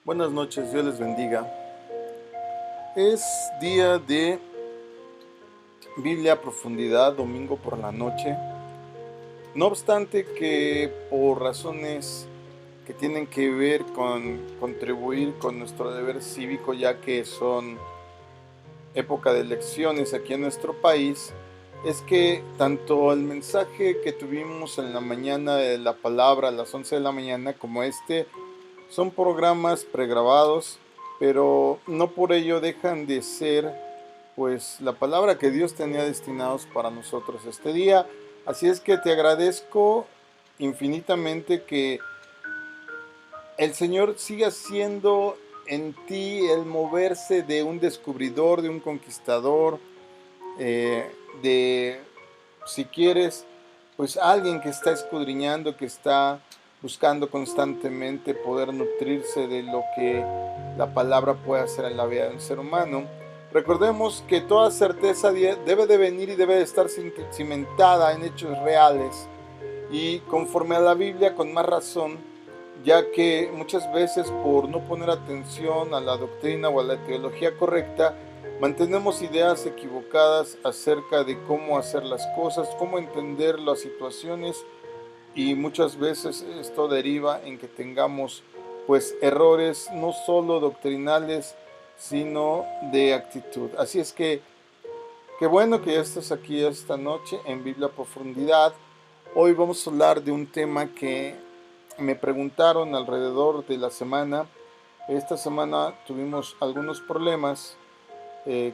Buenas noches, Dios les bendiga. Es día de Biblia a profundidad, domingo por la noche. No obstante que por razones que tienen que ver con contribuir con nuestro deber cívico, ya que son época de elecciones aquí en nuestro país, es que tanto el mensaje que tuvimos en la mañana de la palabra a las 11 de la mañana como son programas pregrabados, pero no por ello dejan de ser pues la palabra que Dios tenía destinados para nosotros este día. Así es que te agradezco infinitamente que el Señor siga siendo en ti el moverse de un descubridor, de un conquistador, de, si quieres, pues alguien que está escudriñando, que está buscando constantemente poder nutrirse de lo que la palabra puede hacer en la vida de un ser humano. Recordemos que toda certeza debe de venir y debe de estar cimentada en hechos reales y conforme a la Biblia con más razón, ya que muchas veces por no poner atención a la doctrina o a la teología correcta, mantenemos ideas equivocadas acerca de cómo hacer las cosas, cómo entender las situaciones, y muchas veces esto deriva en que tengamos pues errores no solo doctrinales, sino de actitud. Así es que qué bueno que ya estés aquí esta noche en Biblia a Profundidad. Hoy vamos a hablar de un tema que me preguntaron alrededor de la semana. Esta semana tuvimos algunos problemas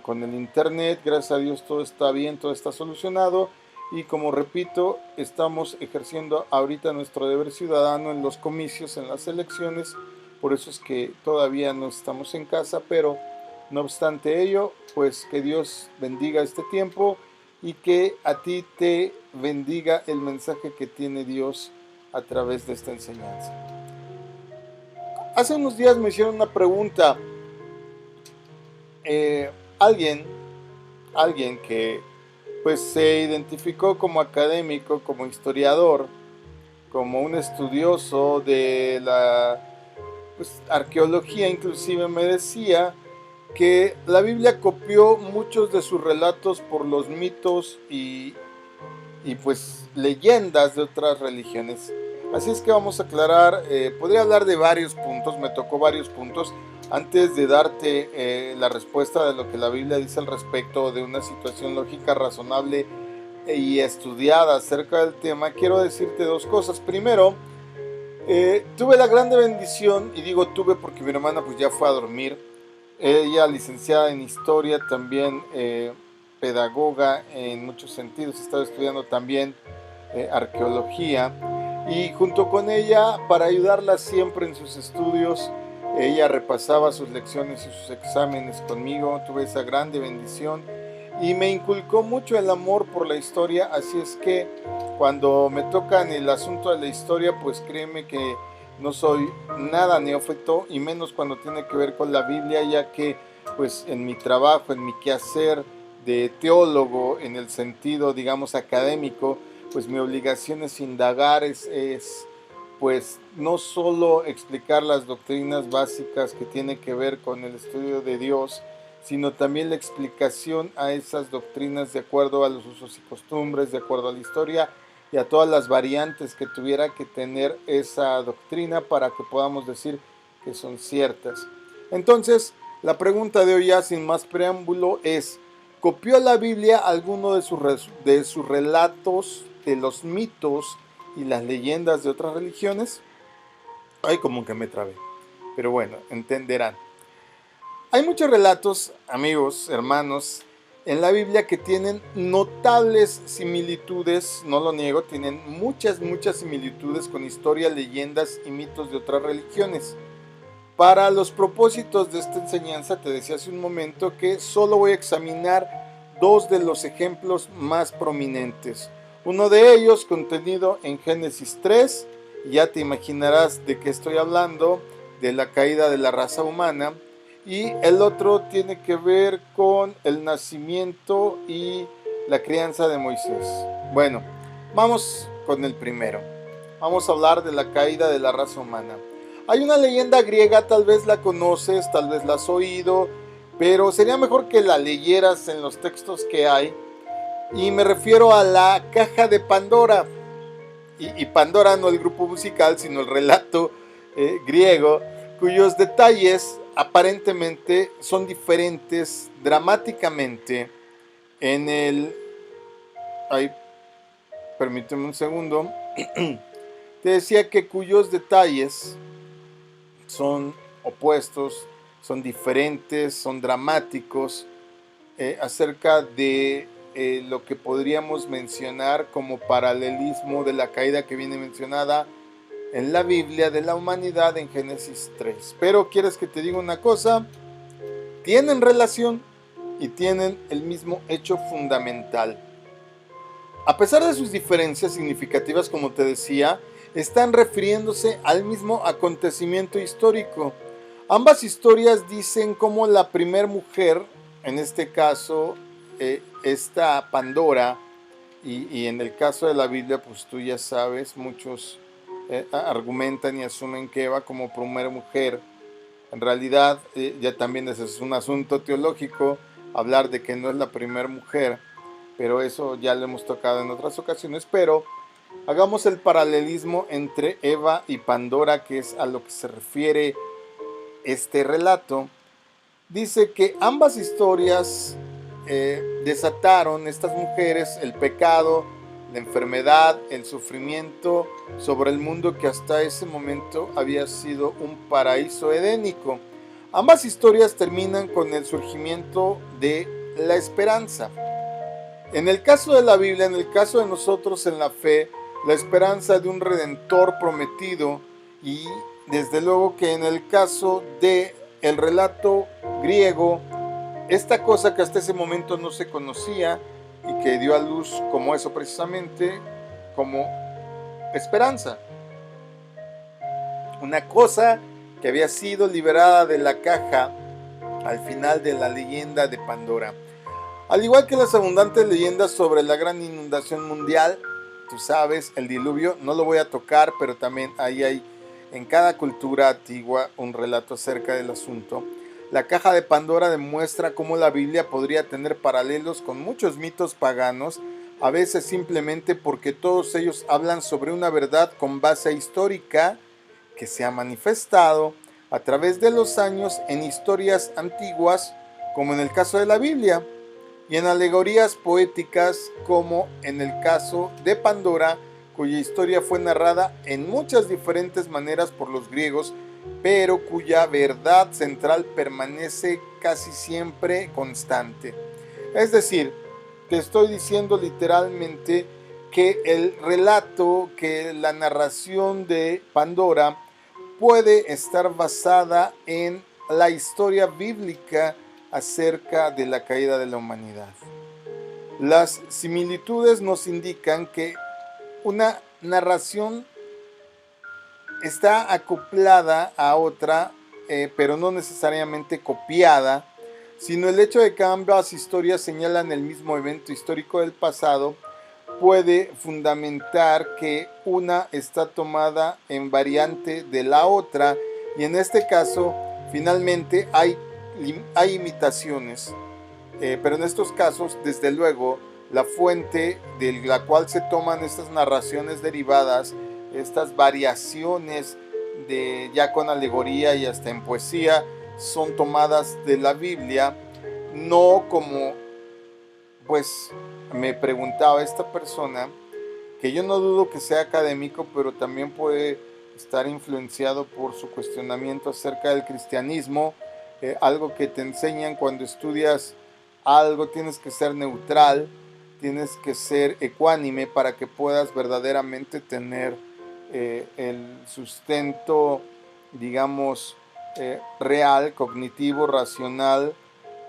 con el internet. Gracias a Dios todo está bien, todo está solucionado. Y como repito, estamos ejerciendo ahorita nuestro deber ciudadano en los comicios, en las elecciones. Por eso es que todavía no estamos en casa, pero no obstante ello, pues que Dios bendiga este tiempo y que a ti te bendiga el mensaje que tiene Dios a través de esta enseñanza. Hace unos días me hicieron una pregunta. Eh, alguien, alguien que pues se identificó como académico, como historiador, como un estudioso de la arqueología, inclusive me decía que la Biblia copió muchos de sus relatos por los mitos y pues leyendas de otras religiones. Así es que vamos a aclarar, podría hablar de varios puntos, me tocó varios puntos. Antes de darte la respuesta de lo que la Biblia dice al respecto de una situación lógica, razonable y estudiada acerca del tema, quiero decirte dos cosas. Primero, tuve la grande bendición, y digo tuve porque mi hermana pues ya fue a dormir. Ella licenciada en historia, también pedagoga en muchos sentidos, estaba estudiando también arqueología, y junto con ella, para ayudarla siempre en sus estudios, ella repasaba sus lecciones y sus exámenes conmigo. Tuve esa grande bendición y me inculcó mucho el amor por la historia. Así es que cuando me toca en el asunto de la historia, pues créeme que no soy nada neófito, y menos cuando tiene que ver con la Biblia, ya que pues en mi trabajo, en mi quehacer de teólogo, en el sentido digamos académico, pues mi obligación es indagar, pues no solo explicar las doctrinas básicas que tienen que ver con el estudio de Dios, sino también la explicación a esas doctrinas de acuerdo a los usos y costumbres, de acuerdo a la historia y a todas las variantes que tuviera que tener esa doctrina para que podamos decir que son ciertas. Entonces, la pregunta de hoy, ya sin más preámbulo, es: ¿copió la Biblia alguno de sus relatos, de los mitos y las leyendas de otras religiones? Ay, como que me trabé. Pero bueno, entenderán. Hay muchos relatos, amigos, hermanos, en la Biblia que tienen notables similitudes, no lo niego, tienen muchas similitudes con historias, leyendas y mitos de otras religiones. Para los propósitos de esta enseñanza, te decía hace un momento que solo voy a examinar dos de los ejemplos más prominentes. Uno de ellos contenido en Génesis 3, ya te imaginarás de qué estoy hablando, de la caída de la raza humana. Y el otro tiene que ver con el nacimiento y la crianza de Moisés. Bueno, vamos con el primero. Vamos a hablar de la caída de la raza humana. Hay una leyenda griega, tal vez la conoces, tal vez la has oído, pero sería mejor que la leyeras en los textos que hay. Y me refiero a la caja de Pandora. Y Pandora no el grupo musical, sino el relato griego, cuyos detalles aparentemente son diferentes dramáticamente en el... Ay, permíteme un segundo. Te decía que cuyos detalles son opuestos, son diferentes, son dramáticos, acerca de lo que podríamos mencionar como paralelismo de la caída que viene mencionada en la Biblia de la humanidad en Génesis 3. Pero quieres que te diga una cosa, tienen relación y tienen el mismo hecho fundamental. A pesar de sus diferencias significativas, como te decía, están refiriéndose al mismo acontecimiento histórico. Ambas historias dicen cómo la primer mujer, en este caso esta Pandora, y en el caso de la Biblia, pues tú ya sabes, muchos argumentan y asumen que Eva como primera mujer. En realidad ya también ese es un asunto teológico, hablar de que no es la primera mujer, pero eso ya lo hemos tocado en otras ocasiones. Pero hagamos el paralelismo entre Eva y Pandora, que es a lo que se refiere este relato. Dice que ambas historias desataron, estas mujeres, el pecado, la enfermedad, el sufrimiento sobre el mundo que hasta ese momento había sido un paraíso edénico. Ambas historias terminan con el surgimiento de la esperanza. En el caso de la Biblia, en el caso de nosotros en la fe, la esperanza de un redentor prometido, y desde luego que en el caso de el relato griego, esta cosa que hasta ese momento no se conocía y que dio a luz como eso precisamente, como esperanza. Una cosa que había sido liberada de la caja al final de la leyenda de Pandora. Al igual que las abundantes leyendas sobre la gran inundación mundial, tú sabes, el diluvio, no lo voy a tocar, pero también ahí hay en cada cultura antigua un relato acerca del asunto. La caja de Pandora demuestra cómo la Biblia podría tener paralelos con muchos mitos paganos, a veces simplemente porque todos ellos hablan sobre una verdad con base histórica que se ha manifestado a través de los años en historias antiguas, como en el caso de la Biblia, y en alegorías poéticas, como en el caso de Pandora, cuya historia fue narrada en muchas diferentes maneras por los griegos, pero cuya verdad central permanece casi siempre constante. Es decir, te estoy diciendo literalmente que el relato, que la narración de Pandora puede estar basada en la historia bíblica acerca de la caída de la humanidad. Las similitudes nos indican que una narración está acoplada a otra, pero no necesariamente copiada, sino el hecho de que ambas historias señalan el mismo evento histórico del pasado puede fundamentar que una está tomada en variante de la otra, y en este caso finalmente hay imitaciones, pero en estos casos desde luego la fuente de la cual se toman estas narraciones derivadas, estas variaciones de ya con alegoría y hasta en poesía, son tomadas de la Biblia, no como pues me preguntaba esta persona, que yo no dudo que sea académico, pero también puede estar influenciado por su cuestionamiento acerca del cristianismo, algo que te enseñan cuando estudias algo, tienes que ser neutral, tienes que ser ecuánime para que puedas verdaderamente tener el sustento, digamos, real, cognitivo, racional,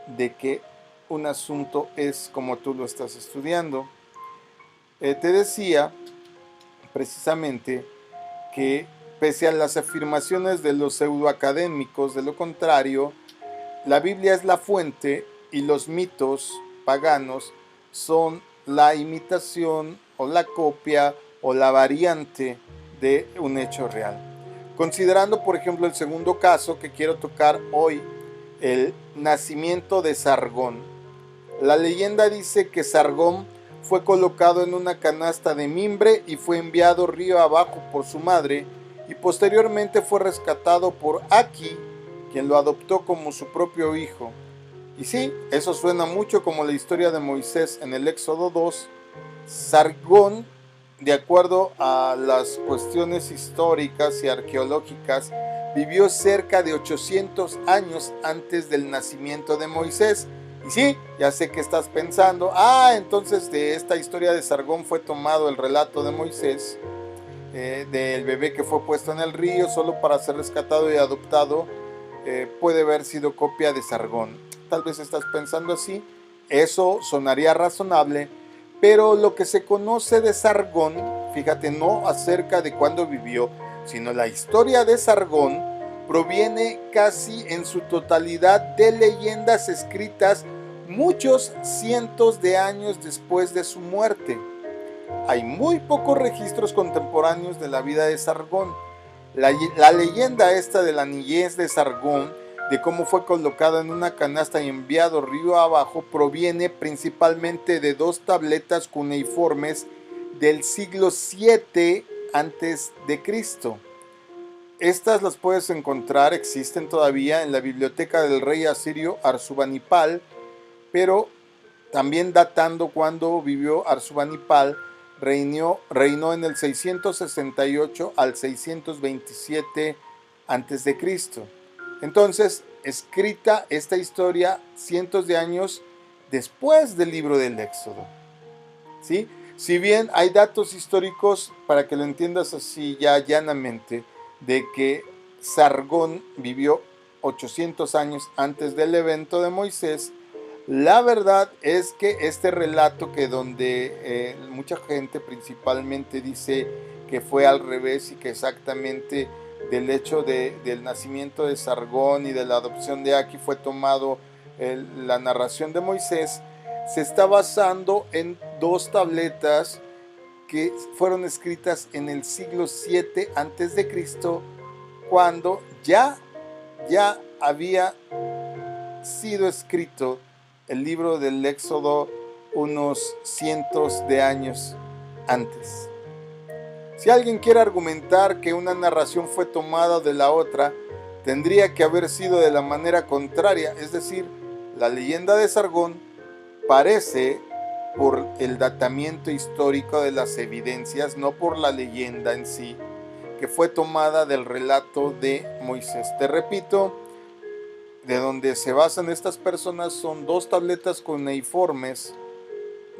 de que un asunto es como tú lo estás estudiando. Te decía precisamente que pese a las afirmaciones de los pseudoacadémicos, de lo contrario, la Biblia es la fuente y los mitos paganos son la imitación o la copia o la variante de un hecho real. Considerando, por ejemplo, el segundo caso que quiero tocar hoy, el nacimiento de Sargón. La leyenda dice que Sargón fue colocado en una canasta de mimbre y fue enviado río abajo por su madre, y posteriormente fue rescatado por Aki, quien lo adoptó como su propio hijo. Y sí, eso suena mucho como la historia de Moisés en el Éxodo 2. Sargón, de acuerdo a las cuestiones históricas y arqueológicas, vivió cerca de 800 años antes del nacimiento de Moisés. Y sí, ya sé que estás pensando, entonces de esta historia de Sargón fue tomado el relato de Moisés, del bebé que fue puesto en el río solo para ser rescatado y adoptado, puede haber sido copia de Sargón. Tal vez estás pensando así, eso sonaría razonable, pero lo que se conoce de Sargón, fíjate, no acerca de cuándo vivió, sino la historia de Sargón, proviene casi en su totalidad de leyendas escritas muchos cientos de años después de su muerte. Hay muy pocos registros contemporáneos de la vida de Sargón. La leyenda esta de la niñez de Sargón, de cómo fue colocado en una canasta y enviado río abajo, proviene principalmente de dos tabletas cuneiformes del siglo VII antes de Cristo. Estas las puedes encontrar, existen todavía en la biblioteca del rey asirio Arsubanipal, pero también datando cuando vivió Arsubanipal, reinó en el 668 al 627 a.C. Entonces, escrita esta historia cientos de años después del libro del Éxodo. ¿Sí? Si bien hay datos históricos, para que lo entiendas así ya llanamente, de que Sargón vivió 800 años antes del evento de Moisés, la verdad es que este relato que donde mucha gente principalmente dice que fue al revés y que exactamente del hecho del nacimiento de Sargón y de la adopción de Aki fue tomado la narración de Moisés, se está basando en dos tabletas que fueron escritas en el siglo VII antes de Cristo, cuando ya había sido escrito el libro del Éxodo unos cientos de años antes. Si alguien quiere argumentar que una narración fue tomada de la otra, tendría que haber sido de la manera contraria, es decir, la leyenda de Sargón parece por el datamiento histórico de las evidencias, no por la leyenda en sí, que fue tomada del relato de Moisés. Te repito, de donde se basan estas personas son dos tabletas cuneiformes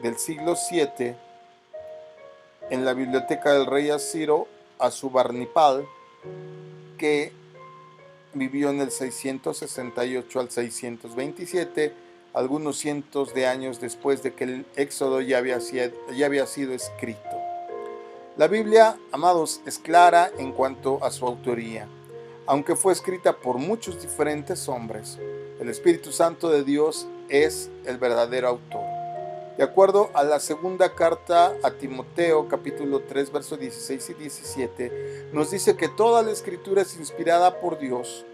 del siglo VII en la biblioteca del rey asirio Assurbanipal, que vivió en el 668 al 627, algunos cientos de años después de que el Éxodo ya había sido escrito. La Biblia, amados, es clara en cuanto a su autoría. Aunque fue escrita por muchos diferentes hombres, el Espíritu Santo de Dios es el verdadero autor. De acuerdo a la segunda carta a Timoteo, capítulo 3, versos 16 y 17, nos dice que toda la escritura es inspirada por Dios,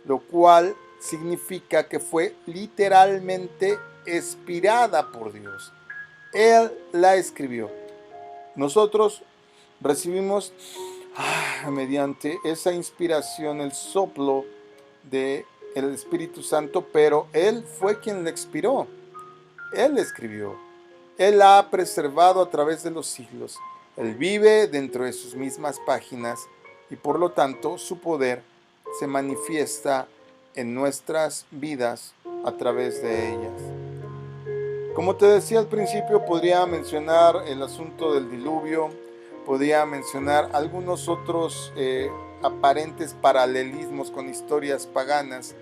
lo cual significa que fue literalmente inspirada por Dios. Él la escribió. Nosotros recibimos mediante esa inspiración el soplo del Espíritu Santo, pero Él fue quien la expiró. Él la escribió. Él la ha preservado a través de los siglos. Él vive dentro de sus mismas páginas y por lo tanto su poder se manifiesta en nuestras vidas a través de ellas. Como te decía al principio, podría mencionar el asunto del diluvio, podría mencionar algunos otros aparentes paralelismos con historias paganas,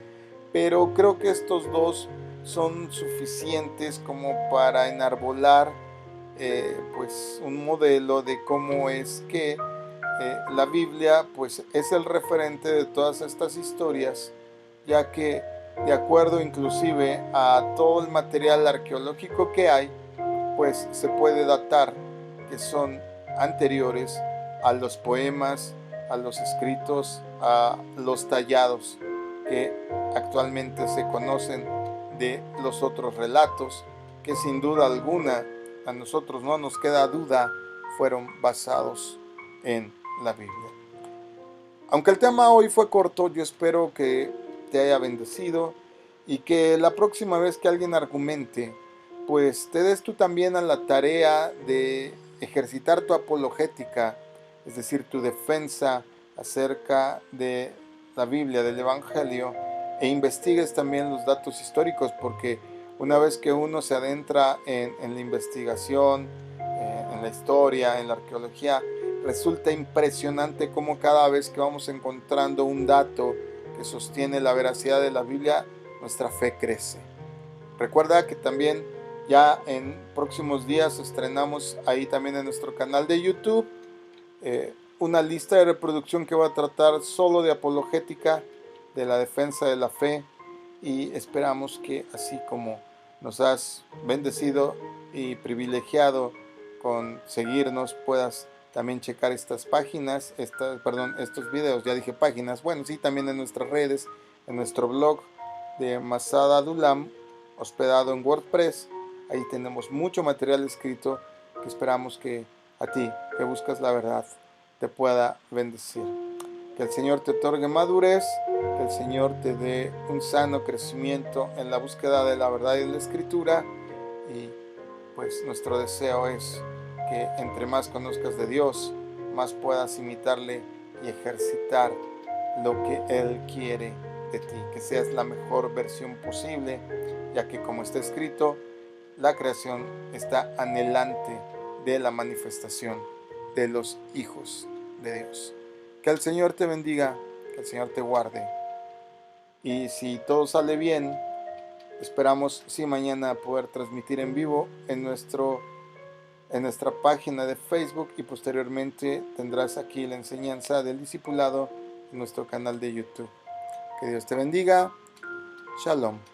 pero creo que estos dos son suficientes como para enarbolar pues un modelo de cómo es que la Biblia pues es el referente de todas estas historias, ya que de acuerdo inclusive a todo el material arqueológico que hay, pues se puede datar que son anteriores a los poemas, a los escritos, a los tallados que actualmente se conocen de los otros relatos, que sin duda alguna a nosotros no nos queda duda fueron basados en la Biblia. Aunque el tema hoy fue corto, yo espero que te haya bendecido y que la próxima vez que alguien argumente, pues te des tú también a la tarea de ejercitar tu apologética, es decir, tu defensa acerca de la Biblia, del Evangelio, e investigues también los datos históricos, porque una vez que uno se adentra en la investigación, en la historia, en la arqueología, resulta impresionante cómo cada vez que vamos encontrando un dato que sostiene la veracidad de la Biblia, nuestra fe crece. Recuerda que también ya en próximos días estrenamos ahí también en nuestro canal de YouTube una lista de reproducción que va a tratar solo de apologética, de la defensa de la fe, y esperamos que así como nos has bendecido y privilegiado con seguirnos, puedas también checar estas páginas, estos videos, ya dije páginas, bueno, sí, también en nuestras redes, en nuestro blog de Masada Dulam, hospedado en WordPress. Ahí tenemos mucho material escrito que esperamos que a ti, que buscas la verdad, te pueda bendecir. Que el Señor te otorgue madurez, que el Señor te dé un sano crecimiento en la búsqueda de la verdad y de la Escritura. Y pues nuestro deseo es que entre más conozcas de Dios, más puedas imitarle y ejercitar lo que Él quiere de ti, que seas la mejor versión posible, ya que como está escrito, la creación está anhelante de la manifestación de los hijos de Dios. Que el Señor te bendiga, que el Señor te guarde. Y si todo sale bien, esperamos mañana poder transmitir en vivo en nuestra página de Facebook, y posteriormente tendrás aquí la enseñanza del discipulado en nuestro canal de YouTube. Que Dios te bendiga. Shalom.